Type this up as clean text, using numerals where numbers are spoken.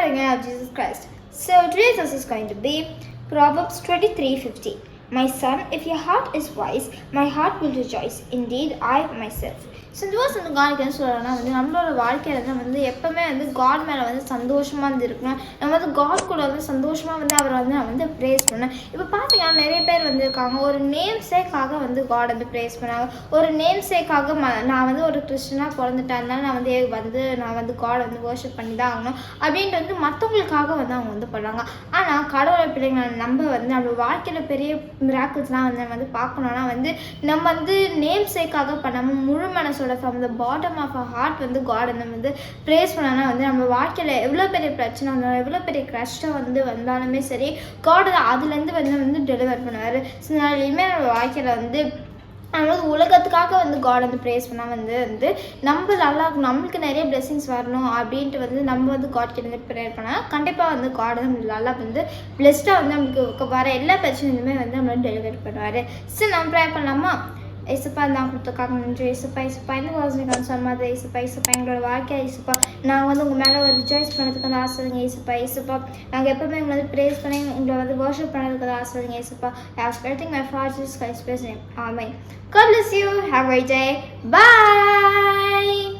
Prayer again of Jesus Christ. So today's verse is going to be Proverbs 23:50. My son, if your heart is wise, my heart will rejoice. Indeed, I myself. So இந்த வருஷம் வந்து God என்ன சொல்கிறேன்னா வந்து நம்மளோட வாழ்க்கையில் தான் வந்து எப்போவுமே வந்து காட் மேலே வந்து சந்தோஷமாக வந்து இருக்கணும். நம்ம வந்து காட் கூட வந்து சந்தோஷமாக வந்து அவரை வந்து நான் வந்து ப்ரேஸ் பண்ணேன். இப்போ பார்த்தீங்கன்னா நிறைய பேர் வந்து இருக்காங்க, ஒரு நேம் சேக்காக வந்து காட் வந்து ப்ரேஸ் பண்ணாங்க. ஒரு நேம் சேக்காக நான் வந்து ஒரு கிறிஸ்டினாக பிறந்துட்டேன், அதனால நான் வந்து காடை வந்து வர்ஷிப் பண்ணி தான் ஆகணும் அப்படின்ட்டு வந்து மற்றவங்களுக்காக வந்து அவங்க வந்து பண்ணுறாங்க. ஆனால் கடவுளை பிள்ளைங்களை நம்ம வாழ்க்கையில் பெரிய மிராக்கிள்ஸ்லாம் வந்து நம்ம வந்து பார்க்கணுன்னா வந்து நம்ம வந்து நேம் சேக்காக பண்ணாமல் முழு மனசோட from the bottom of a heart வந்து காட் வந்து ப்ரேஸ் பண்ணோன்னா வந்து நம்ம வாழ்க்கையில் எவ்வளோ பெரிய பிரச்சனை வந்தாலும் எவ்வளோ பெரிய கஷ்டம் வந்தாலுமே சரி, காட் அதுலேருந்து வந்து டெலிவர் பண்ணுவார். ஸோ நாளையுமே நம்ம வாழ்க்கையில் வந்து உலகத்துக்காக வந்து காட் வந்து ப்ரேஸ் பண்ணால் வந்து நம்ம நல்லா நம்மளுக்கு நிறைய பிளெஸிங்ஸ் வரணும் அப்படின்ட்டு வந்து நம்ம வந்து காட் கிட்ட ப்ரேயர் பண்ணால் கண்டிப்பாக வந்து காட் வந்து நல்லா வந்து பிளெஸ்டாக வந்து நம்மளுக்கு வர எல்லா பிரச்சனையுமே வந்து நம்மளை டெலிவர் பண்ணுவார். ஸோ நம்ம ப்ரேயர் பண்ணலாமா? ஏசப்பா நான் கொடுத்துருக்காங்க நன்றி ஏசப்பா இந்த வாசனைக்கான சொன்னது ஏசப்பா எங்களோட வாழ்க்கை ஏசப்பா நாங்கள் வந்து உங்கள் மேலே ஒரு ரிஜாய்ஸ் பண்ணுறதுக்கு வந்து ஆசைங்க ஏசப்பா நாங்கள் எப்போவுமே உங்களை வந்து ப்ரேஸ் பண்ணி உங்களை வந்து வர்ஷிப் பண்ணுறதுக்கு வந்து ஆசைங்க ஏசப்பா. I was getting my Father's Christ's name. Amen. God bless you. Have a great day. Bye.